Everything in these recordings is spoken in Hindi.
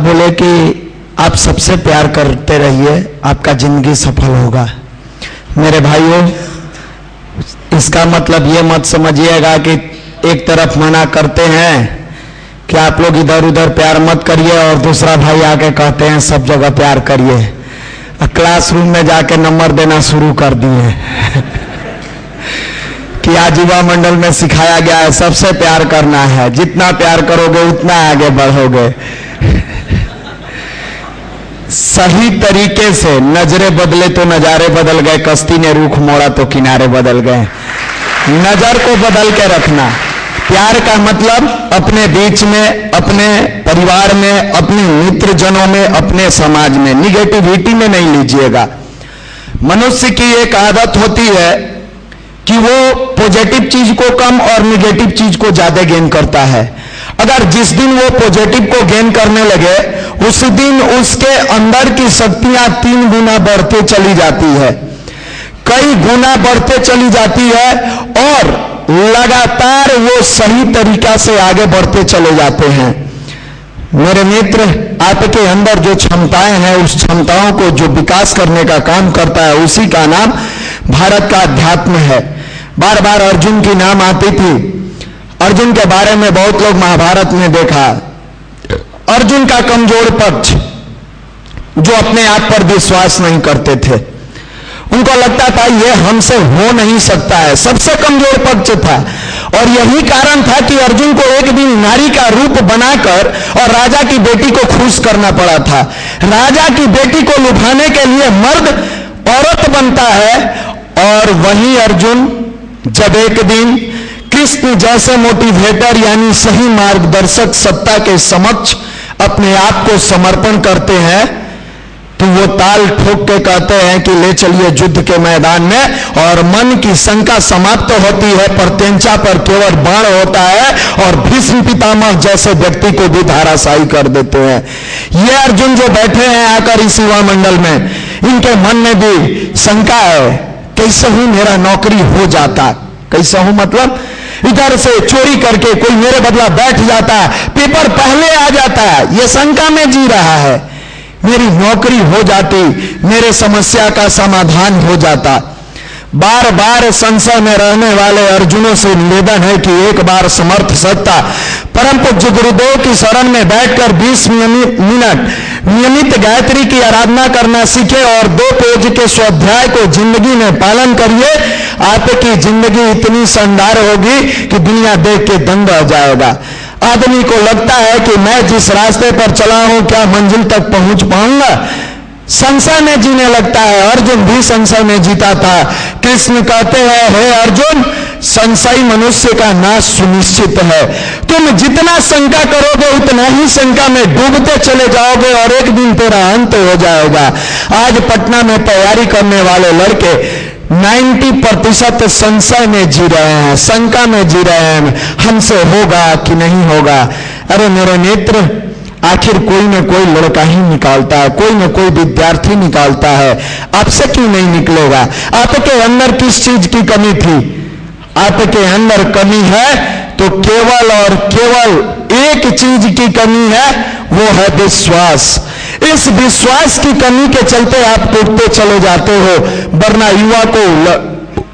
बोले कि आप सबसे प्यार करते रहिए, आपका जिंदगी सफल होगा। मेरे भाइयों, इसका मतलब ये मत समझिएगा कि एक तरफ मना करते हैं कि आप लोग इधर उधर प्यार मत करिए और दूसरा भाई आके कहते हैं सब जगह प्यार करिए। क्लासरूम में जाके नंबर देना शुरू कर दिए कि आज युवा मंडल में सिखाया गया है सबसे प्यार करना है, जितना प्यार करोगे उतना आगे बढ़ोगे। सही तरीके से नजरें बदले तो नजारे बदल गए, कश्ती ने रुख मोड़ा तो किनारे बदल गए। नजर को बदल के रखना। प्यार का मतलब अपने बीच में, अपने परिवार में, अपने मित्र जनों में, अपने समाज में, निगेटिविटी में नहीं लीजिएगा। मनुष्य की एक आदत होती है कि वो पॉजिटिव चीज को कम और निगेटिव चीज को ज्यादा गेन करता है। अगर जिस दिन वो पॉजिटिव को गेन करने लगे उस दिन उसके अंदर की शक्तियां 3 गुना बढ़ते चली जाती है, कई गुना बढ़ते चली जाती है और लगातार वो सही तरीका से आगे बढ़ते चले जाते हैं। मेरे मित्र, आपके अंदर जो क्षमताएं हैं उस क्षमताओं को जो विकास करने का काम करता है उसी का नाम भारत का अध्यात्म है। बार बार अर्जुन की नाम आती थी। अर्जुन के बारे में बहुत लोग महाभारत में देखा। अर्जुन का कमजोर पक्ष, जो अपने आप पर विश्वास नहीं करते थे, उनको लगता था यह हमसे हो नहीं सकता है, सबसे कमजोर पक्ष था। और यही कारण था कि अर्जुन को एक दिन नारी का रूप बनाकर और राजा की बेटी को खुश करना पड़ा था। राजा की बेटी को लुभाने के लिए मर्द औरत बनता है और वही अर्जुन जब एक दिन कृष्ण जैसे मोटिवेटर यानी सही मार्गदर्शक सत्ता के समक्ष अपने आप को समर्पण करते हैं तो वो ताल ठोक के कहते हैं कि ले चलिए युद्ध के मैदान में, और मन की शंका समाप्त होती है। प्रत्यंचा पर केवल बाण होता है और भीष्म पितामह जैसे व्यक्ति को भी धराशायी कर देते हैं। ये अर्जुन जो बैठे हैं आकर इस युवा मंडल में, इनके मन में भी शंका है, कैसे हूं मेरा नौकरी हो जाता, कैसे हूं मतलब इधर से चोरी करके कोई मेरे बदला बैठ जाता, पेपर पहले आ जाता, ये शंका में जी रहा है, मेरी नौकरी हो जाती, मेरे समस्या का समाधान हो जाता। बार बार संशय में रहने वाले अर्जुनों से निवेदन है कि एक बार समर्थ सत्ता परम पूज्य गुरुदेव की शरण में बैठकर 20 मिनट नियमित गायत्री की आराधना करना सीखे और 2 पेज के स्वाध्याय को जिंदगी में पालन करिए। आपकी जिंदगी इतनी शानदार होगी कि दुनिया देख के दंग रह जाएगा। आदमी को लगता है कि मैं जिस रास्ते पर चला हूं क्या मंजिल तक पहुंच पाऊंगा, संशय में जीने लगता है। अर्जुन भी संशय में जीता था। कृष्ण कहते हैं, हे अर्जुन, संशय मनुष्य का नाश सुनिश्चित है। तुम जितना शंका करोगे उतना ही शंका में डूबते चले जाओगे और एक दिन तेरा अंत हो जाएगा। आज पटना में तैयारी करने वाले लड़के 90% संशय में जी रहे हैं, शंका में जी रहे हैं, हमसे होगा कि नहीं होगा। अरे मेरे मित्र, आखिर कोई न कोई लड़का ही निकालता है, कोई न कोई विद्यार्थी निकालता है, आपसे क्यों नहीं निकलेगा? आपके अंदर किस चीज की कमी थी? आपके अंदर कमी है तो केवल और केवल एक चीज की कमी है, वो है विश्वास। इस विश्वास की कमी के चलते आप टूटते चले जाते हो। वरना युवा को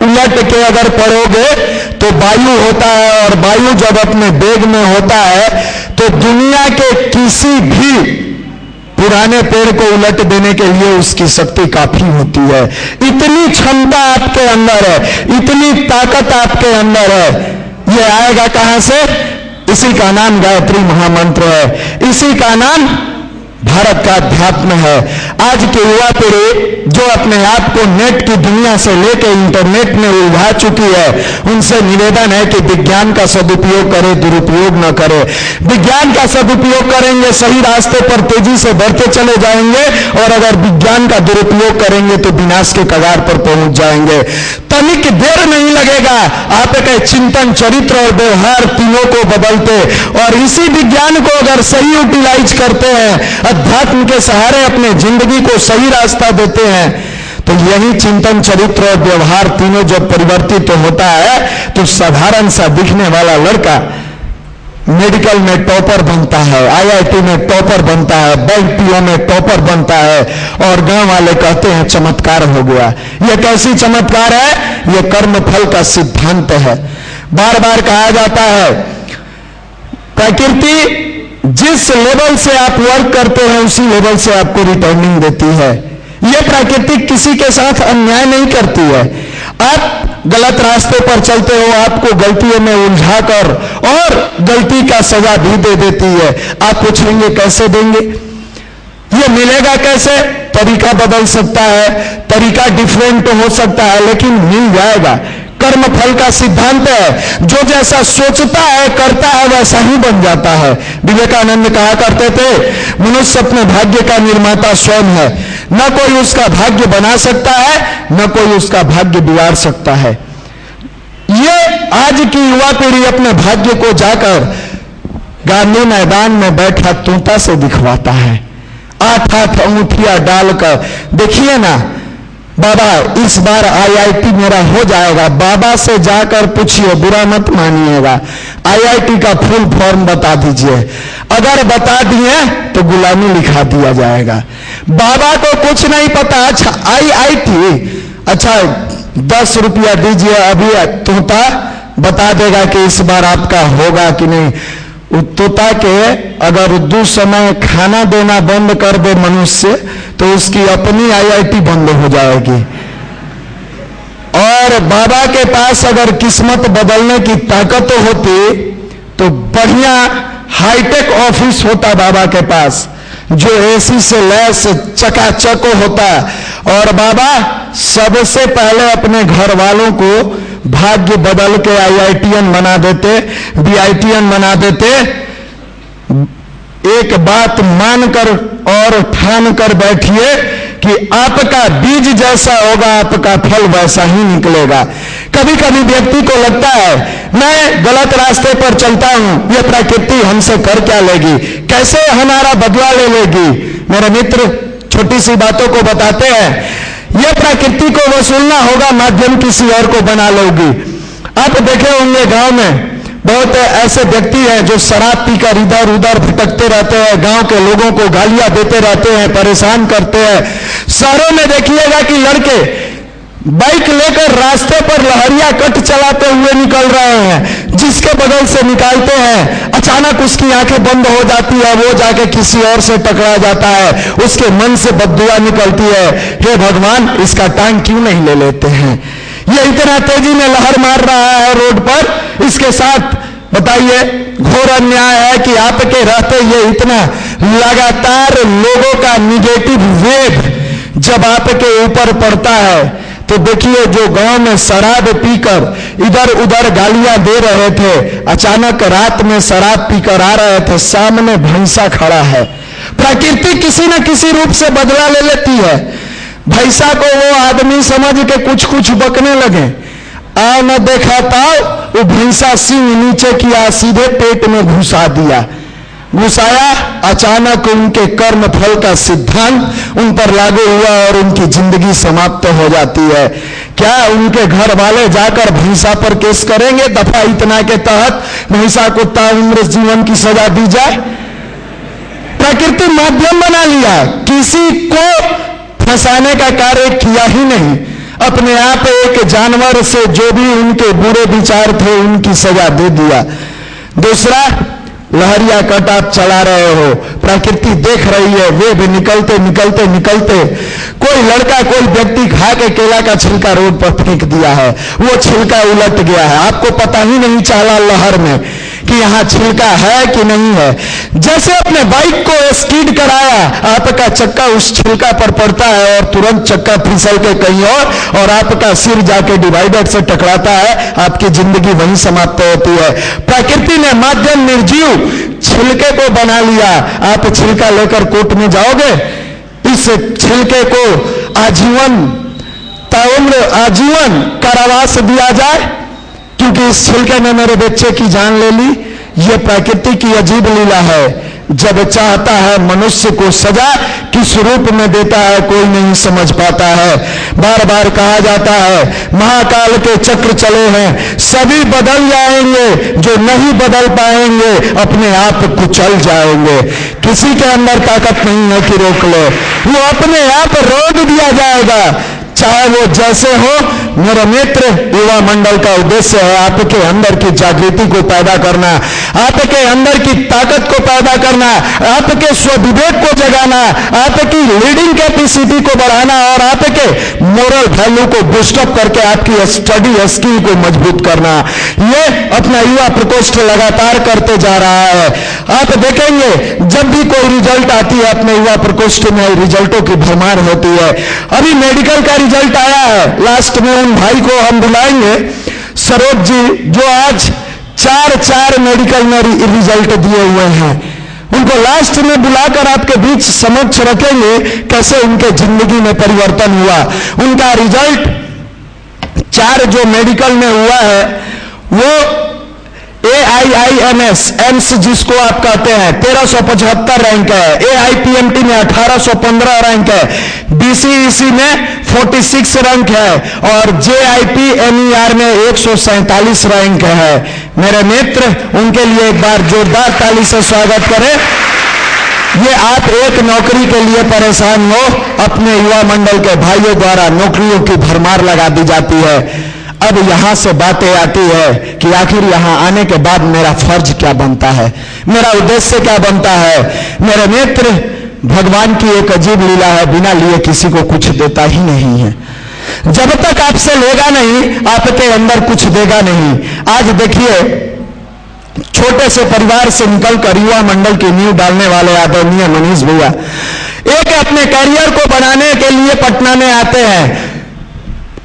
उलट के अगर पढ़ोगे तो वायु होता है और वायु जब अपने वेग में होता है तो दुनिया के किसी भी पुराने पेड़ को उलट देने के लिए उसकी शक्ति काफी होती है। इतनी क्षमता आपके अंदर है, इतनी ताकत आपके अंदर है। ये आएगा कहां से? इसी का नाम गायत्री महामंत्र है, इसी का नाम भारत का अध्यात्म है। आज की युवा पीढ़ी जो अपने आप को नेट की दुनिया से लेकर इंटरनेट में उलझा चुकी है, उनसे निवेदन है कि विज्ञान का सदुपयोग करें, दुरुपयोग न करें। विज्ञान का सदुपयोग करेंगे, सही रास्ते पर तेजी से बढ़ते चले जाएंगे, और अगर विज्ञान का दुरुपयोग करेंगे तो विनाश के कगार पर पहुंच जाएंगे। तनिक देर नहीं लगेगा आपके चिंतन, चरित्र और व्यवहार तीनों को बदलते, और इसी विज्ञान को अगर सही यूटिलाइज करते हैं, अध्यात्म के सहारे अपने जिंदगी को सही रास्ता देते हैं, तो यही चिंतन, चरित्र और व्यवहार तीनों जब परिवर्तित होता है तो साधारण सा दिखने वाला लड़का मेडिकल में टॉपर बनता है, आईआईटी में टॉपर बनता है, बैंक पीओ में टॉपर बनता है, और गांव वाले कहते हैं चमत्कार हो गया। यह कैसी चमत्कार है? यह कर्मफल का सिद्धांत है। बार बार कहा जाता है प्रकृति जिस लेवल से आप वर्क करते हैं उसी लेवल से आपको रिटर्निंग देती है। यह प्रकृति किसी के साथ अन्याय नहीं करती है। आप गलत रास्ते पर चलते हो, आपको गलतियों में उलझाकर और गलती का सजा भी दे देती है। आप पूछेंगे कैसे देंगे, ये मिलेगा कैसे? तरीका बदल सकता है, तरीका डिफरेंट हो सकता है, लेकिन मिल जाएगा। कर्म फल का सिद्धांत है, जो जैसा सोचता है करता है वैसा ही बन जाता है। विवेकानंद कहा करते थे मनुष्य अपने भाग्य का निर्माता स्वयं है, न कोई उसका भाग्य बना सकता है, न कोई उसका भाग्य बिगाड़ सकता है। ये आज की युवा पीढ़ी अपने भाग्य को जाकर गांधी मैदान में बैठा तोता से दिखवाता है, 8-8 अंगूठियां डालकर। देखिए ना बाबा इस बार आईआईटी मेरा हो जाएगा, बाबा से जाकर पूछिए, बुरा मत मानिएगा, आईआईटी का फुल फॉर्म बता दीजिए। अगर बता दिए तो गुलामी लिखा दिया जाएगा। बाबा को कुछ नहीं पता। अच्छा आईआईटी, अच्छा 10 रुपया दीजिए, अभी तोता बता देगा कि इस बार आपका होगा कि नहीं। तोता के अगर उर्दू समय खाना देना बंद कर दे मनुष्य तो उसकी अपनी आईआईटी बंद हो जाएगी। और बाबा के पास अगर किस्मत बदलने की ताकत होती तो बढ़िया हाईटेक ऑफिस होता बाबा के पास, जो एसी से लैस चकाचक होता, और बाबा सबसे पहले अपने घर वालों को भाग्य बदल के आईआईटीएन बना देते, बीआईटीएन बना देते। एक बात मानकर और ठान कर बैठिए कि आपका बीज जैसा होगा आपका फल वैसा ही निकलेगा। कभी कभी व्यक्ति को लगता है मैं गलत रास्ते पर चलता हूं, यह प्रकृति हमसे कर क्या लेगी, कैसे हमारा बदला ले लेगी। मेरे मित्र छोटी सी बातों को बताते हैं, यह प्रकृति को वसूलना होगा, माध्यम किसी और को बना लोगी। आप देखे होंगे गांव में बहुत ऐसे व्यक्ति हैं जो शराब पीकर इधर उधर भटकते रहते हैं, गांव के लोगों को गालियां देते रहते हैं, परेशान करते हैं। शहरों में देखिएगा कि लड़के बाइक लेकर रास्ते पर लहरिया कट चलाते हुए निकल रहे हैं, जिसके बगल से निकालते हैं अचानक उसकी आंखें बंद हो जाती है, वो जाके किसी और से टकरा जाता है, उसके मन से बददुआ निकलती है, हे भगवान इसका टांग क्यों नहीं ले लेते हैं। ये इतना तेजी में लहर मार रहा है रोड पर, इसके साथ बताइए घोर अन्याय है कि आपके रहते ये इतना लगातार लोगों का निगेटिव वेव जब आपके ऊपर पड़ता है तो देखिए जो गांव में शराब पीकर इधर उधर गालियां दे रहे थे, अचानक रात में शराब पीकर आ रहे थे, सामने भैंसा खड़ा है। प्रकृति किसी न किसी रूप से बदला ले लेती है। भैंसा को वो आदमी समझ के कुछ कुछ बकने लगे, आ न देखा ताऊ, वो भैंसा सिंह नीचे किया, सीधे पेट में घुसा दिया। घुसाया, अचानक उनके कर्म फल का सिद्धांत उन पर लागू हुआ और उनकी जिंदगी समाप्त हो जाती है। क्या उनके घर वाले जाकर भैंसा पर केस करेंगे? दफा इतना के तहत भैंसा को ताउम्र जीवन की सजा दी जाए। प्रकृति माध्यम बना लिया, किसी को फंसाने का कार्य किया ही नहीं। अपने आप एक जानवर से जो भी उनके बुरे विचार थे उनकी सजा दे दिया। दूसरा, लहरिया कट आप चला रहे हो, प्रकृति देख रही है, वे भी निकलते निकलते निकलते कोई लड़का कोई व्यक्ति खा के केला का छिलका रोड पर फेंक दिया है, वो छिलका उलट गया है, आपको पता ही नहीं चला लहर में कि यहां छिलका है कि नहीं है। जैसे अपने बाइक को स्कीड कराया, आपका चक्का उस छिलका पर पड़ता है और तुरंत चक्का फिसल के कहीं और आपका सिर जाके डिवाइडर से टकराता है, आपकी जिंदगी वहीं समाप्त होती है। प्रकृति ने माध्यम निर्जीव छिलके को बना लिया। आप छिलका लेकर कोर्ट में जाओगे, इस छिलके को आजीवन ताउम्र आजीवन कारावास दिया जाए क्योंकि इस छिलके ने मेरे बच्चे की जान ले ली। यह प्रकृति की अजीब लीला है। जब चाहता है मनुष्य को सजा किस रूप में देता है कोई नहीं समझ पाता है। बार बार कहा जाता है महाकाल के चक्र चले हैं, सभी बदल जाएंगे, जो नहीं बदल पाएंगे अपने आप कुचल जाएंगे। किसी के अंदर ताकत नहीं है कि रोक लो, वो अपने आप रोक दिया जाएगा, चाहे वो जैसे हो। मेरे मित्र, युवा मंडल का उद्देश्य है आपके अंदर की जागृति को पैदा करना, आपके अंदर की ताकत को पैदा करना, आपके स्वविवेक को जगाना, आपकी लीडिंग कैपेसिटी को बढ़ाना और आपके मोरल वैल्यू को बूस्टअप करके आपकी स्टडी स्किल को मजबूत करना। ये अपना युवा प्रकोष्ठ लगातार करते जा रहा है। आप देखेंगे जब भी कोई रिजल्ट आती है अपने युवा प्रकोष्ठ में रिजल्टों की भरमार होती है। अभी मेडिकल का रिजल्ट आया है, लास्ट में उन भाई को हम बुलाएंगे, सरोज जी, जो आज चार मेडिकल में रिजल्ट दिए हुए हैं। उनको लास्ट में बुलाकर आपके बीच समक्ष रखेंगे कैसे उनके जिंदगी में परिवर्तन हुआ। उनका रिजल्ट 4 जो मेडिकल में हुआ है वो AIIMS एम्स जिसको आप कहते हैं 1375 रैंक है, AIPMT में 1815 रैंक है, BCEC में 46 रैंक है और JIPMER में 147 रैंक है। मेरे मित्र, उनके लिए एक बार जोरदार ताली से स्वागत करें। ये आप एक नौकरी के लिए परेशान हो, अपने युवा मंडल के भाइयों द्वारा नौकरियों की भरमार लगा दी जाती है। अब यहां से बातें आती है कि आखिर यहां आने के बाद मेरा फर्ज क्या बनता है, मेरा उद्देश्य क्या बनता है। मेरे मित्र, भगवान की एक अजीब लीला है, बिना लिए किसी को कुछ देता ही नहीं है। जब तक आपसे लेगा नहीं, आपके अंदर कुछ देगा नहीं। आज देखिए, छोटे से परिवार से निकलकर युवा मंडल की नींव डालने वाले आदरणीय मनीष भैया एक अपने करियर को बनाने के लिए पटना में आते हैं।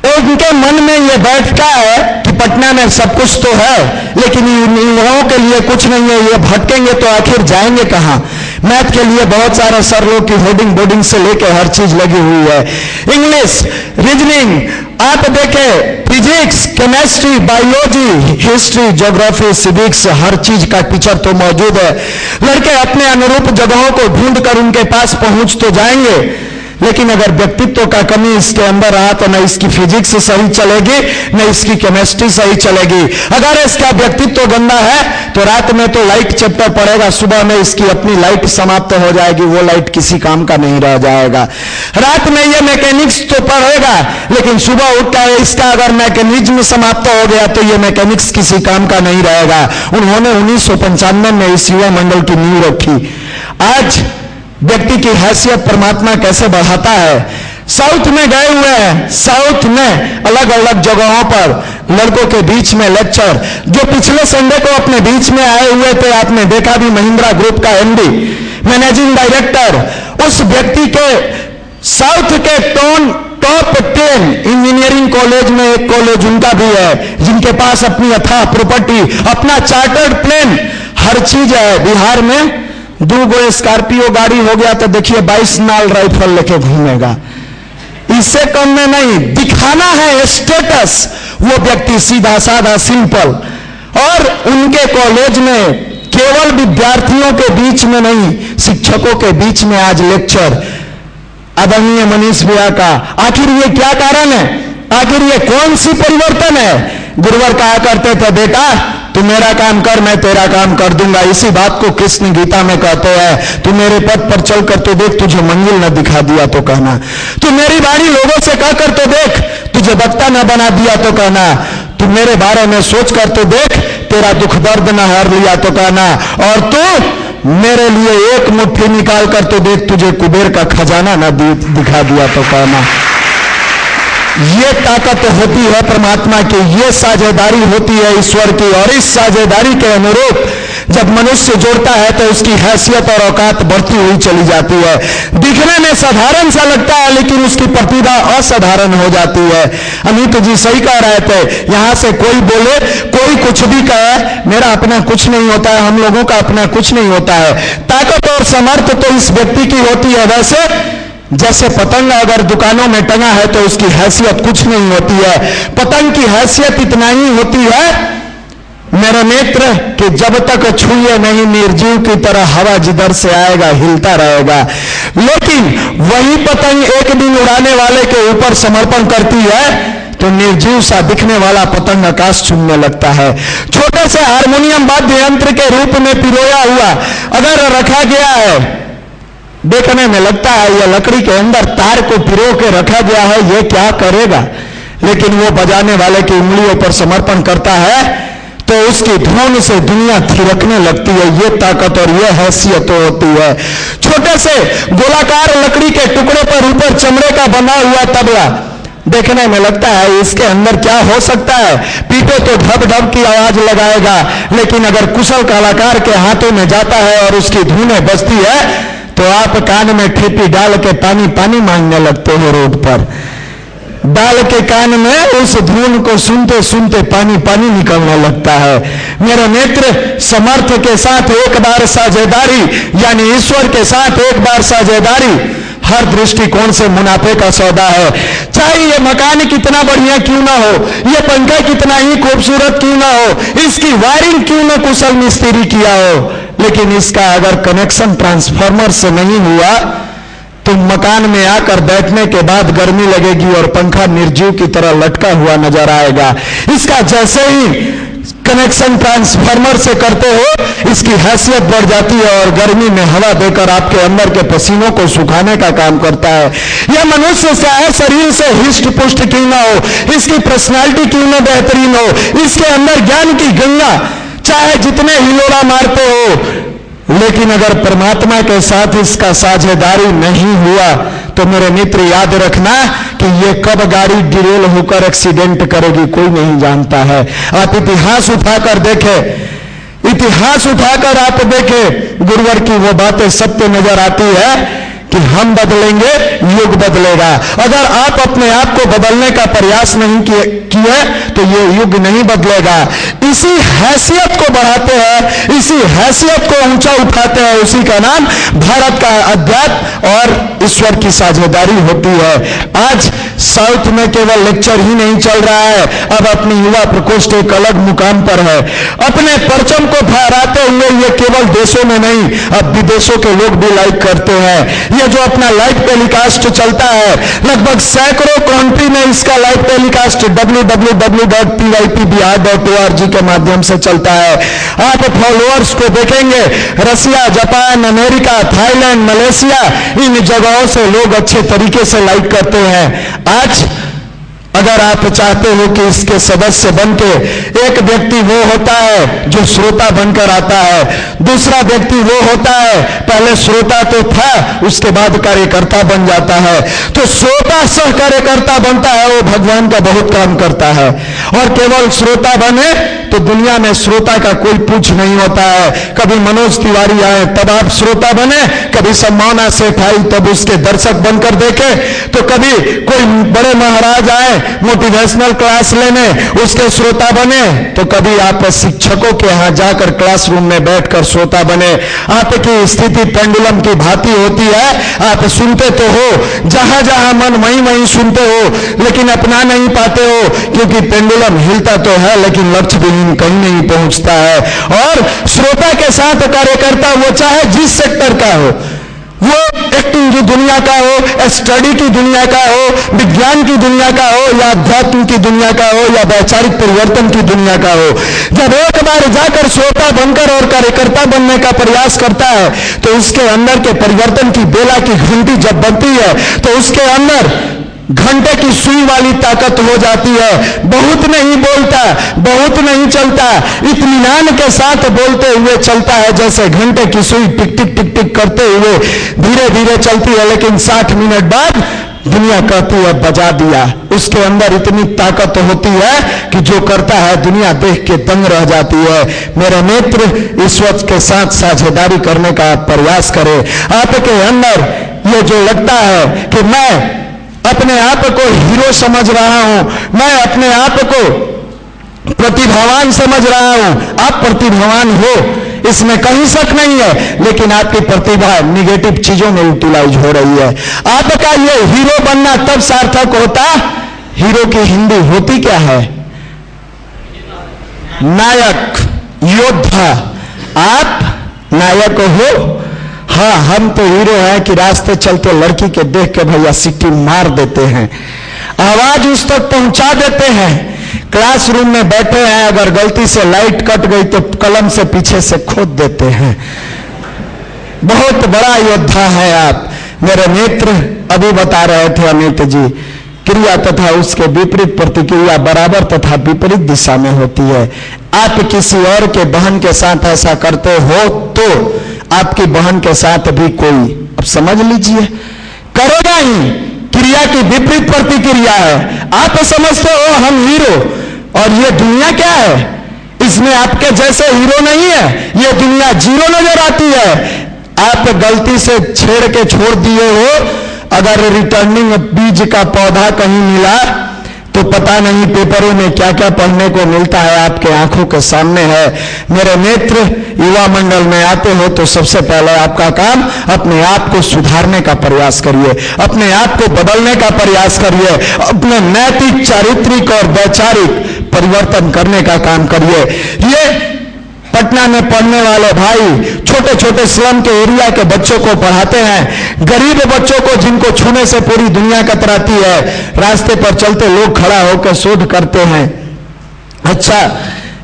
उनके मन में यह बैठता है कि पटना में सब कुछ तो है, लेकिन इन लोगों के लिए कुछ नहीं है, ये भटकेंगे तो आखिर जाएंगे कहां। मैथ के लिए बहुत सारे सर लोग की होर्डिंग बोर्डिंग से लेकर हर चीज लगी हुई है, इंग्लिश, रीजनिंग, आप देखें physics, chemistry, biology, history, geography, civics, हर चीज का टीचर तो मौजूद है। लड़के अपने अनुरूप जगहों को ढूंढकर उनके पास पहुंच तो जाएंगे, लेकिन अगर व्यक्तित्व का कमी इसके अंदर रहा तो न इसकी फिजिक्स सही चलेगी, न इसकी केमिस्ट्री सही चलेगी। अगर इसका व्यक्तित्व गंदा है तो रात में तो लाइट चैप्टर पड़ेगा, सुबह में इसकी अपनी लाइट समाप्त हो जाएगी, वो लाइट किसी काम का नहीं रह जाएगा। रात में ये मैकेनिक्स तो पढ़ेगा, लेकिन सुबह उठकर इसका अगर मैकेनिज्म समाप्त हो गया तो ये मैकेनिक्स किसी काम का नहीं रहेगा। उन्होंने 1995 में इस युवा मंडल की नींव रखी। आज व्यक्ति की हैसियत परमात्मा कैसे बढ़ाता है। साउथ में गए हुए हैं, साउथ में अलग अलग जगहों पर लड़कों के बीच में लेक्चर, जो पिछले संडे को अपने बीच में आए हुए थे, आपने देखा भी, महिंद्रा ग्रुप का MD, मैनेजिंग डायरेक्टर, उस व्यक्ति के साउथ के टॉप 10 इंजीनियरिंग कॉलेज में एक कॉलेज उनका भी है, जिनके पास अपनी अथाह प्रॉपर्टी, अपना चार्टर्ड प्लेन, हर चीज है। बिहार में 2 स्कॉर्पियो गाड़ी हो गया तो देखिए 22 नाल राइफल लेके घूमेगा। इससे कम में नहीं, दिखाना है स्टेटस। वो व्यक्ति सीधा साधा सिंपल, और उनके कॉलेज में केवल विद्यार्थियों के बीच में नहीं, शिक्षकों के बीच में आज लेक्चर आदरणीय मनीष भैया का। आखिर ये क्या कारण है, आखिर ये कौन सी परिवर्तन है। गुरुवर कहा करते थे, बेटा तू मेरा काम कर, मैं तेरा काम कर दूंगा। इसी बात को कृष्ण गीता में कहते हैं, तू मेरे पथ पर चल कर तो देख, तुझे मंजिल न दिखा दिया तो कहना। तू मेरी वाणी लोगों से कह कर तो देख, तुझे वक्ता न बना दिया तो कहना। तू मेरे बारे में सोच कर तो देख, तेरा दुख दर्द न हर लिया तो कहना। और तू मेरे लिए एक मुट्ठी निकाल कर तो देख, तुझे कुबेर का खजाना न दिखा दिया तो कहना। ये ताकत होती है परमात्मा की, ये साझेदारी होती है ईश्वर की, और इस साझेदारी के अनुरूप जब मनुष्य जोड़ता है तो उसकी हैसियत और औकात बढ़ती हुई चली जाती है। दिखने में साधारण सा लगता है, लेकिन उसकी प्रतिभा असाधारण हो जाती है। अमित जी सही कह रहे थे, यहां से कोई बोले, कोई कुछ भी कहे, मेरा अपना कुछ नहीं होता है, हम लोगों का अपना कुछ नहीं होता है। ताकत और समर्थ तो इस व्यक्ति की होती है। वैसे जैसे पतंग अगर दुकानों में टंगा है तो उसकी हैसियत कुछ नहीं होती है। पतंग की हैसियत इतना ही होती है मेरे मित्र कि जब तक छुए नहीं निर्जीव की तरह हवा जिधर से आएगा हिलता रहेगा, लेकिन वही पतंग एक दिन उड़ाने वाले के ऊपर समर्पण करती है तो निर्जीव सा दिखने वाला पतंग आकाश चूमने लगता है। छोटे से हारमोनियम वाद्य यंत्र के रूप में पिरोया हुआ अगर रखा गया है, देखने में लगता है यह लकड़ी के अंदर तार को पिरो के रखा गया है, यह क्या करेगा, लेकिन वो बजाने वाले की उंगलियों पर समर्पण करता है तो उसकी धुन से दुनिया थिरकने लगती है। ये ताकत और ये हैसियत होती है। छोटे से गोलाकार लकड़ी के टुकड़े पर ऊपर चमड़े का बना हुआ तबला, देखने में लगता है इसके अंदर क्या हो सकता है, पीटे तो ढब ढब की आवाज लगाएगा, लेकिन अगर कुशल कलाकार के हाथों में जाता है और उसकी धुनें बजती है तो आप कान में ठेपी डाल के पानी पानी मांगने लगते हो। रोड पर डाल के कान में उस धुन को सुनते सुनते पानी पानी निकलने लगता है। मेरे मित्र, समर्थ के साथ एक बार साझेदारी यानी ईश्वर के साथ एक बार साझेदारी हर दृष्टिकोण से मुनाफे का सौदा है। चाहे ये मकान कितना बढ़िया क्यों ना हो, ये पंखा कितना ही खूबसूरत क्यों ना हो, इसकी वायरिंग क्यों ना कुशल मिस्त्री किया हो, लेकिन इसका अगर कनेक्शन ट्रांसफार्मर से नहीं हुआ तो मकान में आकर बैठने के बाद गर्मी लगेगी और पंखा निर्जीव की तरह लटका हुआ नजर आएगा। इसका जैसे ही कनेक्शन ट्रांसफार्मर से करते हो इसकी हैसियत बढ़ जाती है और गर्मी में हवा देकर आपके अंदर के पसीनों को सुखाने का काम करता है। यह मनुष्य चाहे शरीर से हिष्ट पुष्ट क्यों ना हो, इसकी पर्सनालिटी क्यों ना बेहतरीन हो, इसके अंदर ज्ञान की गंगा चाहे जितने हिलोरा मारते हो, लेकिन अगर परमात्मा के साथ इसका साझेदारी नहीं हुआ तो मेरे मित्र याद रखना कि ये कब गाड़ी डिरेल होकर एक्सीडेंट करेगी कोई नहीं जानता है। आप इतिहास उठाकर देखें, इतिहास उठाकर आप देखें, गुरुवर की वो बातें सत्य नजर आती है कि हम बदलेंगे युग बदलेगा। अगर आप अपने आप को बदलने का प्रयास नहीं किए तो ये युग नहीं बदलेगा। इसी हैसियत को बढ़ाते हैं, इसी हैसियत को ऊंचा उठाते हैं, उसी का नाम भारत का अध्यात्म और ईश्वर की साझेदारी होती है। आज साउथ में केवल लेक्चर ही नहीं चल रहा है, अब अपनी युवा प्रकोष्ठ एक अलग मुकाम पर है। अपने परचम को फहराते हुए ये केवल देशों में नहीं, अब विदेशों के लोग भी लाइक करते हैं। ये जो अपना लाइव टेलीकास्ट चलता है, लगभग सैकड़ों कंट्री में इसका लाइव टेलीकास्ट www.pypbihar.org के माध्यम से चलता है। आप फॉलोअर्स को देखेंगे, रसिया, जापान, अमेरिका, थाईलैंड, मलेशिया, इन जगहों से लोग अच्छे तरीके से लाइक करते हैं। आज अगर आप चाहते हो कि इसके सदस्य बनके, एक व्यक्ति वो होता है जो श्रोता बनकर आता है, दूसरा व्यक्ति वो होता है पहले श्रोता तो था उसके बाद कार्यकर्ता बन जाता है। तो श्रोता सह कार्यकर्ता बनता है, वो भगवान का बहुत काम करता है। और केवल श्रोता बने तो दुनिया में श्रोता का कोई पूछ नहीं होता है। कभी मनोज तिवारी आए तब आप श्रोता बने, कभी सम्मावना सेठ आई तब उसके दर्शक बनकर देखे, तो कभी कोई बड़े महाराज आए मोटिवेशनल क्लास लेने उसके श्रोता बने, तो कभी आप शिक्षकों के यहां जाकर क्लासरूम में बैठकर श्रोता बने। आपकी स्थिति पेंडुलम की भांति होती है, आप सुनते तो हो, जहां जहां मन वहीं वहीं सुनते हो, लेकिन अपना नहीं पाते हो, क्योंकि पेंडुलम हिलता तो है लेकिन लक्ष्य बिंदु कहीं नहीं पहुंचता है। और श्रोता के साथ कार्यकर्ता वो चाहे जिस सेक्टर का हो, वो एक्टिंग की दुनिया का हो, स्टडी की दुनिया का हो, विज्ञान की दुनिया का हो, या अध्यात्म की दुनिया का हो, या वैचारिक परिवर्तन की दुनिया का हो, जब एक बार जाकर श्रोता बनकर और कार्यकर्ता बनने का प्रयास करता है तो उसके अंदर के परिवर्तन की बेला की घंटी जब बनती है तो उसके अंदर घंटे की सुई वाली ताकत हो जाती है। बहुत नहीं बोलता, बहुत नहीं चलता, इत्मीनान के साथ बोलते हुए चलता है, जैसे घंटे की सुई टिक टिक टिक टिक करते हुए धीरे धीरे चलती है, लेकिन 60 मिनट बाद दुनिया कहती है बजा दिया। उसके अंदर इतनी ताकत होती है कि जो करता है दुनिया देख के दंग रह जाती है। मेरे मित्र, ईश्वर के साथ साझेदारी करने का प्रयास करें। आपके अंदर ये जो लगता है कि मैं अपने आप को हीरो समझ रहा हूं, मैं अपने आप को प्रतिभावान समझ रहा हूं, आप प्रतिभावान हो, इसमें कहीं शक नहीं है, लेकिन आपकी प्रतिभा निगेटिव चीजों में यूटिलाइज हो रही है। आपका ये हीरो बनना तब सार्थक होता, हीरो की हिंदी होती क्या है? नायक, योद्धा, आप नायक हो। हाँ, हम तो हीरो हैं कि रास्ते चलते लड़की के देख के भैया सिटी मार देते हैं, आवाज उस तक पहुंचा देते हैं। क्लासरूम में बैठे हैं, अगर गलती से लाइट कट गई तो कलम से पीछे से खोद देते हैं। बहुत बड़ा योद्धा है आप। मेरे मित्र अभी बता रहे थे अमित जी, क्रिया तथा उसके विपरीत प्रतिक्रिया बराबर तथा विपरीत दिशा में होती है। आप किसी और के बहन के साथ ऐसा करते हो तो आपकी बहन के साथ भी कोई, अब समझ लीजिए, करेगा ही। क्रिया की विपरीत प्रतिक्रिया है। आप समझते हो हम हीरो, और ये दुनिया क्या है, इसमें आपके जैसे हीरो नहीं है, ये दुनिया जीरो नजर आती है। आप गलती से छेड़ के छोड़ दिए हो, अगर रिटर्निंग बीज का पौधा कहीं मिला तो पता नहीं पेपरों में क्या क्या पढ़ने को मिलता है, आपके आंखों के सामने है। मेरे मित्र, युवा मंडल में आते हो तो सबसे पहले आपका काम अपने आप को सुधारने का प्रयास करिए, अपने आप को बदलने का प्रयास करिए, अपने नैतिक, चारित्रिक और वैचारिक परिवर्तन करने का काम करिए। ये पटना में पढ़ने वाले भाई छोटे छोटे स्लम के एरिया के बच्चों को पढ़ाते हैं, गरीब बच्चों को जिनको छूने से पूरी दुनिया कतराती है। रास्ते पर चलते लोग खड़ा होकर शोध करते हैं, अच्छा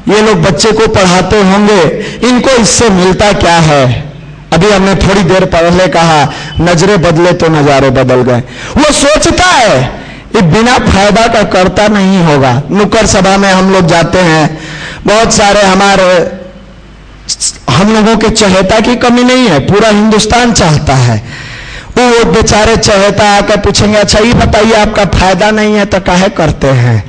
ये लोग बच्चे को पढ़ाते होंगे, इनको इससे मिलता क्या है। अभी हमने थोड़ी देर पहले कहा नजरें बदले तो नजारे बदल गए। वो सोचता है ये बिना फायदा का करता नहीं होगा। नुक्कड़ सभा में हम लोग जाते हैं, बहुत सारे हम लोगों के चहेता की कमी नहीं है, पूरा हिंदुस्तान चाहता है। वो बेचारे चहेता आकर पूछेंगे, अच्छा ये बताइए आपका फायदा नहीं है तो काहे करते हैं,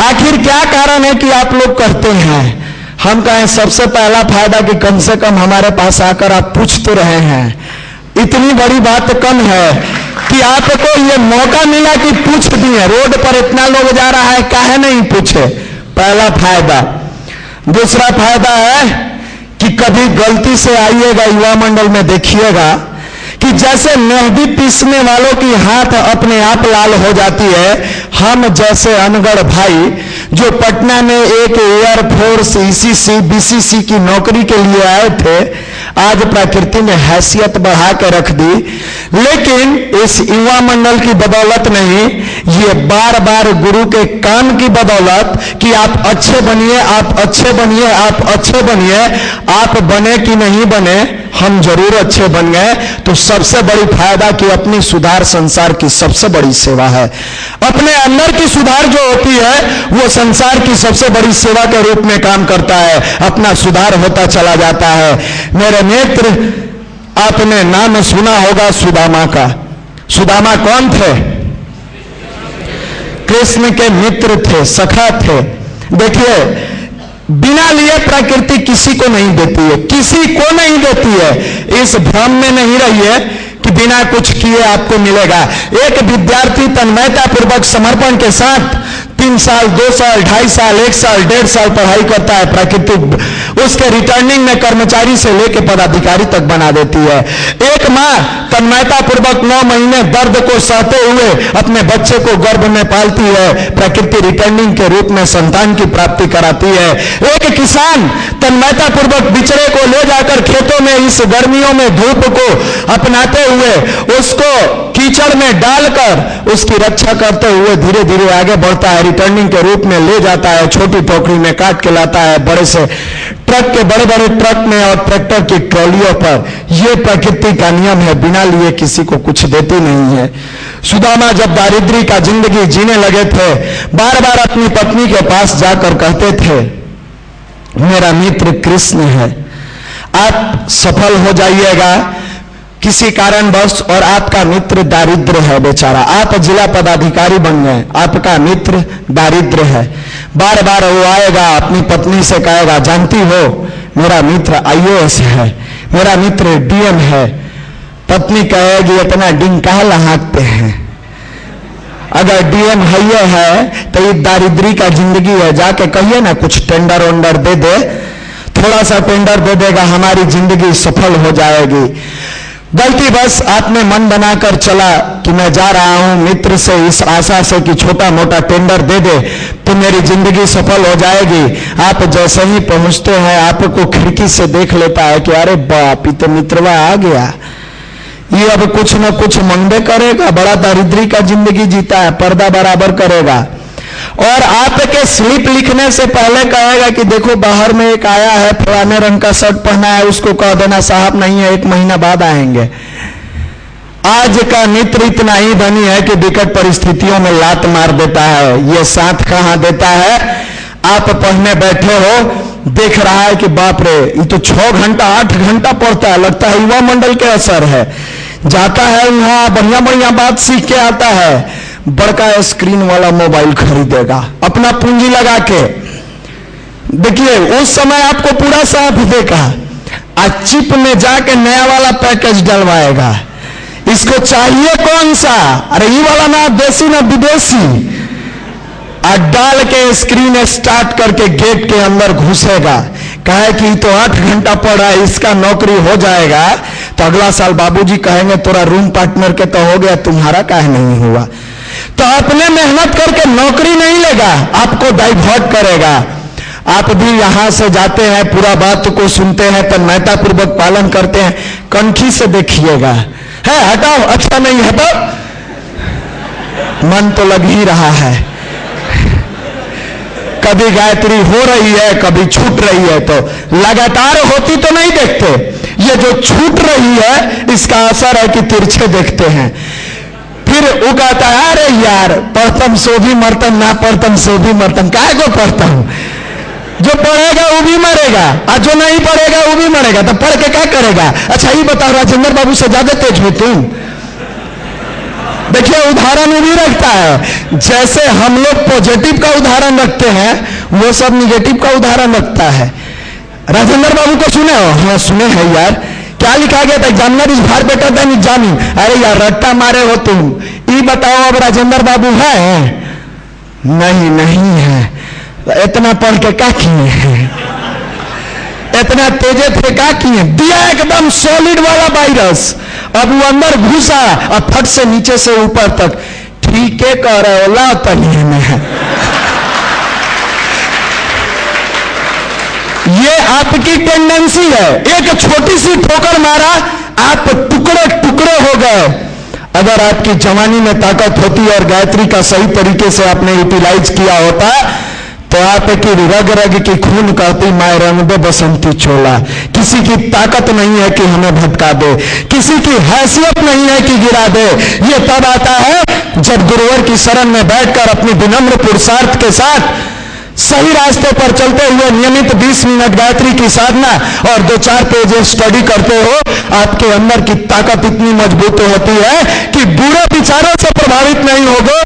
आखिर क्या कारण है कि आप लोग करते हैं। हम कहें सबसे पहला फायदा कि कम से कम हमारे पास आकर आप पूछ तो रहे हैं। इतनी बड़ी बात कम है कि आपको ये मौका मिला कि पूछ दिए, रोड पर इतना लोग जा रहा है, काहे नहीं पूछे, पहला फायदा। दूसरा फायदा है कि कभी गलती से आइएगा युवा मंडल में, देखिएगा कि जैसे मेहंदी पीसने वालों की हाथ अपने आप लाल हो जाती है, हम जैसे अनगढ़ भाई जो पटना में एक एयरफोर्स ईसीसी बीसीसी की नौकरी के लिए आए थे, आज प्रकृति में हैसियत बढ़ा के रख दी। लेकिन इस युवा मंडल की बदौलत नहीं, ये बार बार गुरु के काम की बदौलत कि आप अच्छे बनिए, आप अच्छे बनिए, आप अच्छे बनिए। आप बने कि नहीं बने, हम जरूर अच्छे बन गए। तो सबसे बड़ी फायदा कि अपनी सुधार संसार की सबसे बड़ी सेवा है। अपने अंदर की सुधार जो होती है वो संसार की सबसे बड़ी सेवा के रूप में काम करता है, अपना सुधार होता चला जाता है। मेरे मित्र, आपने नाम सुना होगा सुदामा का। सुदामा कौन थे? कृष्ण के मित्र थे, सखा थे। देखिए, बिना लिए प्रकृति किसी को नहीं देती है, किसी को नहीं देती है। इस भ्रम में नहीं रहिए कि बिना कुछ किए आपको मिलेगा। एक विद्यार्थी तन्मयता पूर्वक समर्पण के साथ 3 साल, 2 साल, 2.5 साल, 1 साल, 1.5 साल पढ़ाई करता है, प्रकृति उसके रिटर्निंग में कर्मचारी से लेकर पदाधिकारी तक बना देती है। एक माँ तन्मयता पूर्वक 9 महीने दर्द को सहते हुए अपने बच्चे को गर्भ में पालती है, प्रकृति रिटर्निंग के रूप में संतान की प्राप्ति कराती है। एक किसान तन्मयता पूर्वक बिचड़े को ले जाकर खेतों में इस गर्मियों में धूप को अपनाते हुए उसको कीचड़ में डालकर उसकी रक्षा करते हुए धीरे धीरे आगे बढ़ता है, रिटर्निंग के रूप में ले जाता है, छोटी टोकरी में काट के लाता है, बड़े से ट्रक के बड़े बड़े ट्रक में और ट्रैक्टर की ट्रॉलियों पर। यह प्रकृति का नियम है, बिना लिए किसी को कुछ देती नहीं है। सुदामा जब दारिद्र्य का जिंदगी जीने लगे थे, बार बार अपनी पत्नी के पास जाकर कहते थे, मेरा मित्र कृष्ण है, आप सफल हो जाइएगा किसी कारणवश, और आपका मित्र दारिद्र है बेचारा, आप जिला पदाधिकारी बन गए, आपका मित्र दारिद्र है। बार बार वो आएगा, अपनी पत्नी से कहेगा, जानती हो मेरा मित्र आईएएस है, मेरा मित्र डीएम है। पत्नी कहेगी, इतना डिंग काहे लहाकते हैं, अगर डीएम है तो ये दारिद्री का जिंदगी है, जाके कहिए ना कुछ टेंडर वेंडर दे दे, थोड़ा सा टेंडर दे देगा, हमारी जिंदगी सफल हो जाएगी। गलती बस आपने मन बनाकर चला कि मैं जा रहा हूं मित्र से इस आशा से कि छोटा मोटा टेंडर दे दे तो मेरी जिंदगी सफल हो जाएगी। आप जैसे ही पहुंचते हैं आपको खिड़की से देख लेता है कि अरे बाप, ये तो मित्रवा आ गया, ये अब कुछ न कुछ मंगबे करेगा, बड़ा दरिद्री का जिंदगी जीता है, पर्दा बराबर करेगा। और आपके स्लिप लिखने से पहले कहेगा कि देखो बाहर में एक आया है, फलाने रंग का शर्ट पहना है, उसको कह देना साहब नहीं है, 1 महीना बाद आएंगे। आज का मित्र इतना ही धनी है कि विकट परिस्थितियों में लात मार देता है। ये साथ कहां देता है? आप पढ़ने बैठे हो, देख रहा है कि बाप रे, ये तो 6 घंटा 8 घंटा पढ़ता है, लगता है युवा मंडल के असर है। जाता है वहां बढ़िया बढ़िया बात सीख के आता है, बड़का स्क्रीन वाला मोबाइल खरीदेगा अपना पूंजी लगा के। देखिए उस समय आपको पूरा साथ देगा, आज चिप में जाके नया वाला पैकेज डलवाएगा। इसको चाहिए कौन सा? अरे ये वाला ना देसी ना विदेशी। और डाल के स्क्रीन स्टार्ट करके गेट के अंदर घुसेगा, कहे कि तो 8 घंटा पढ़ा है, इसका नौकरी हो जाएगा तो अगला साल बाबूजी कहेंगे तोरा रूम पार्टनर के तो हो गया, तुम्हारा काहे नहीं हुआ। तो अपने मेहनत करके नौकरी नहीं लेगा, आपको डाइवर्ट करेगा। आप भी यहां से जाते हैं, पूरा बात को सुनते हैं, तन्मयता पूर्वक पालन करते हैं, कनखी से देखिएगा, है हटाओ, अच्छा नहीं हटाओ, मन तो लग ही रहा है। कभी गायत्री हो रही है, कभी छूट रही है, तो लगातार होती तो नहीं देखते, ये जो छूट रही है इसका असर है कि तिरछे देखते हैं। फिर वो कहता है अरे यार पढ़तम सो भी मरतम, ना पढ़तम सो भी मरतम, काहे को पढ़ता हूं? जो पढ़ेगा वो भी मरेगा और जो नहीं पढ़ेगा वो भी मरेगा, तो पढ़ के क्या करेगा? अच्छा ये बताओ, राजेंद्र बाबू से ज्यादा तेज हो तुम? देखिए उदाहरण वो भी रखता है, जैसे हम लोग पॉजिटिव का उदाहरण रखते हैं वो सब निगेटिव का उदाहरण रखता है। राजेंद्र बाबू को सुने हो? हाँ सुने हैं यार। क्या लिखा गया था? Examiner is far better than examine. अरे यार रट्टा मारे हो तुम। ये बताओ अब राजेंद्र बाबू है? नहीं नहीं है। इतना पढ़ के क्या किए हैं? इतना तेजे थे क्या किए? दिया एकदम सॉलिड वाला वायरस, अब वो अंदर घुसा और फट से नीचे से ऊपर तक। ठीक है कह रहे हो, ला तलिए में है। ये आपकी टेंडेंसी है, एक छोटी सी ठोकर मारा आप टुकड़े टुकड़े हो गए। अगर आपकी जवानी में ताकत होती और गायत्री का सही तरीके से आपने यूटिलाइज किया होता तो आपकी रग रग की खून कहती माए रंग दे बसंती चोला। किसी की ताकत नहीं है कि हमें भटका दे, किसी की हैसियत नहीं है कि गिरा दे। ये तब आता है जब गुरुवर की शरण में बैठकर अपनी विनम्र पुरुषार्थ के साथ सही रास्ते पर चलते हुए नियमित 20 मिनट गायत्री की साधना और 2-4 पेज स्टडी करते हो, आपके अंदर की ताकत इतनी मजबूत होती है कि बुरे विचारों से प्रभावित नहीं होंगे,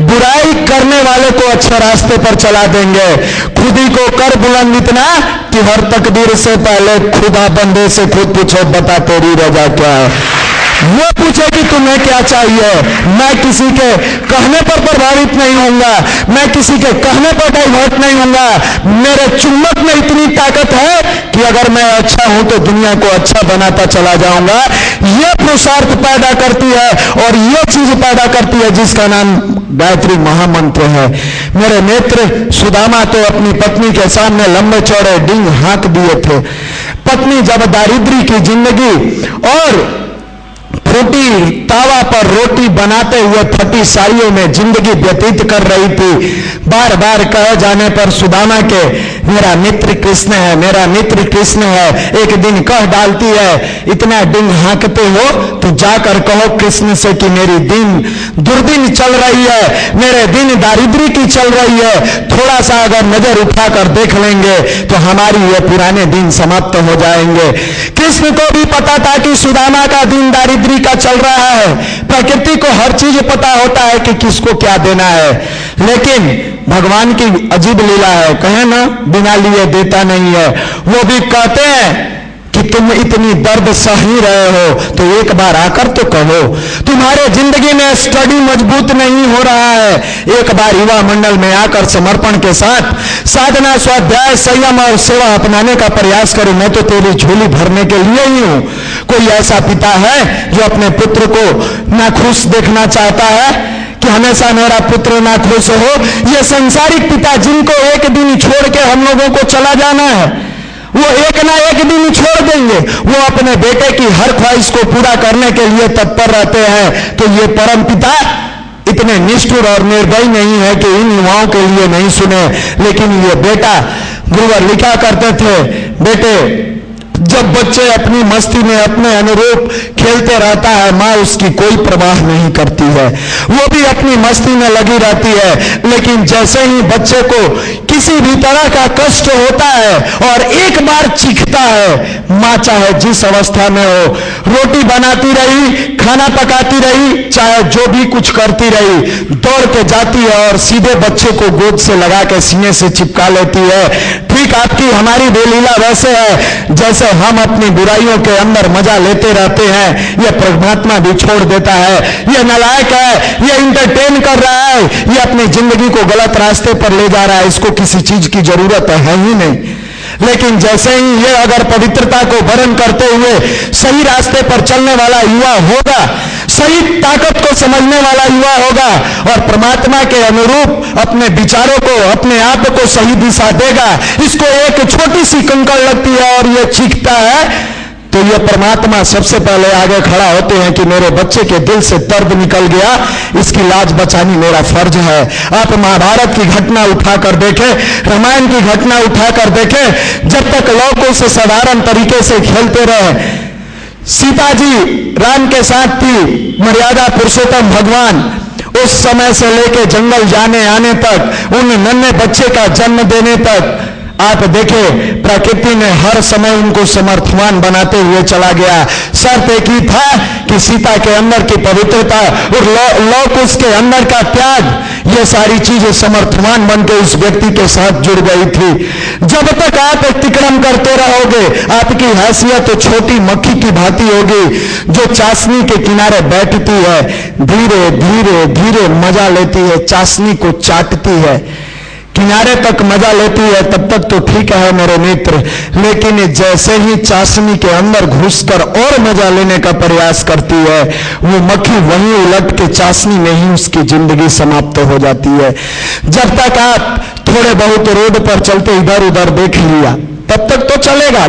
बुराई करने वाले को अच्छे रास्ते पर चला देंगे। खुद ही को कर बुलंद इतना कि हर तकदीर से पहले खुदा बंदे से खुद पूछो बता तेरी रजा क्या है। वो पूछे कि तुम्हें क्या चाहिए। मैं किसी के कहने पर प्रभावित नहीं होऊंगा, मैं किसी के कहने पर डाइवर्ट नहीं होऊंगा। मेरे चुम्बक में इतनी ताकत है कि अगर मैं अच्छा हूं तो दुनिया को अच्छा बनाता चला जाऊंगा। ये पुरुषार्थ पैदा करती है और ये चीज पैदा करती है जिसका नाम गायत्री महामंत्र है। मेरे नेत्र सुदामा तो अपनी पत्नी के सामने लंबे चौड़े डिंग हाँक दिए थे। पत्नी जब दारिद्री की जिंदगी और फूटी तावा पर रोटी बनाते हुए फटी साड़ियों में जिंदगी व्यतीत कर रही थी, बार बार कहे जाने पर सुदामा के मेरा मित्र कृष्ण है, मेरा मित्र कृष्ण है, एक दिन कह डालती है इतना डिंग हाँकते हो तो जाकर कहो कृष्ण से कि मेरी दिन दुर्दिन चल रही है, मेरे दिन दारिद्री की चल रही है। थोड़ा सा अगर नजर उठाकर देख लेंगे तो हमारी ये पुराने दिन समाप्त हो जाएंगे। कृष्ण को भी पता था कि सुदामा का दिन दारिद्री का चल रहा है। प्रकृति को हर चीज पता होता है कि किसको क्या देना है, लेकिन भगवान की अजीब लीला है, कहे ना बिना लिए देता नहीं है। वो भी कहते हैं कि तुम इतनी दर्द सह ही रहे हो तो एक बार आकर तो कहो। तुम्हारे जिंदगी में स्टडी मजबूत नहीं हो रहा है, एक बार युवा मंडल में आकर समर्पण के साथ साधना स्वाध्याय संयम और सेवा अपनाने का प्रयास करो। मैं तो तेरी झोली भरने के लिए ही हूं। कोई ऐसा पिता है जो अपने पुत्र को नाखुश देखना चाहता है कि हमेशा मेरा पुत्र नाखुश हो? ये संसारिक पिता जिनको एक दिन छोड़ के हम लोगों को चला जाना है, वो एक ना एक दिन छोड़ देंगे, वो अपने बेटे की हर ख्वाहिश को पूरा करने के लिए तत्पर रहते हैं। तो ये परम पिता इतने निष्ठुर और निर्दयी नहीं है कि इन युवाओं के लिए नहीं सुने। लेकिन ये बेटा, गुरुवर लिखा करते थे, बेटे जब बच्चे अपनी मस्ती में अपने अनुरूप खेलते रहता है, माँ उसकी कोई परवाह नहीं करती है, वो भी अपनी मस्ती में लगी रहती है। लेकिन जैसे ही बच्चे को किसी भी तरह का कष्ट होता है और एक बार चीखता है, माँ चाहे जिस अवस्था में हो, रोटी बनाती रही, खाना पकाती रही, चाहे जो भी कुछ करती रही, दौड़ के जाती है और सीधे बच्चे को गोद से लगा के सीने से चिपका लेती है। ठीक आपकी हमारी बेलीला वैसे है जैसे हम अपनी बुराइयों के अंदर मजा लेते रहते हैं। यह परमात्मा भी छोड़ देता है, यह नालायक है, यह इंटरटेन कर रहा है, यह अपनी जिंदगी को गलत रास्ते पर ले जा रहा है, इसको किसी चीज की जरूरत है ही नहीं। लेकिन जैसे ही ये अगर पवित्रता को वर्ण करते हुए सही रास्ते पर चलने वाला युवा होगा, सही ताकत को समझने वाला युवा होगा और परमात्मा के अनुरूप अपने विचारों को, अपने आप को सही दिशा देगा, इसको एक छोटी सी कंकड़ लगती है और ये चीखता है, तो ये परमात्मा सबसे पहले आगे खड़ा होते हैं कि मेरे बच्चे के दिल से दर्द निकल गया, इसकी लाज बचानी मेरा फर्ज है। आप महाभारत की घटना उठाकर देखें, रामायण की घटना उठाकर देखें, जब तक लोगों से साधारण तरीके से खेलते रहे, सीता जी राम के साथ थी, मर्यादा पुरुषोत्तम भगवान उस समय से लेके जंगल जाने आने तक, उन नन्हे बच्चे का जन्म देने तक आप देखें प्रकृति ने हर समय उनको समर्थवान बनाते हुए चला गया। शर्त एक ही था कि सीता के अंदर की पवित्रता और लोक उसके अंदर का त्याग, ये सारी चीजें समर्थवान बनकर उस व्यक्ति के साथ जुड़ गई थी। जब तक आप अतिक्रम करते रहोगे, आपकी हैसियत तो छोटी मक्खी की भांति होगी जो चाशनी के किनारे बैठती है, धीरे धीरे धीरे मजा लेती है, चाशनी को चाटती है, किनारे तक मजा लेती है, तब तक तो ठीक है मेरे मित्र। लेकिन जैसे ही चाशनी के अंदर घुसकर और मजा लेने का प्रयास करती है, वो मक्खी वहीं उलट के चाशनी में ही उसकी जिंदगी समाप्त हो जाती है। जब तक आप थोड़े बहुत रोड पर चलते इधर उधर देख लिया, तब तक तो चलेगा।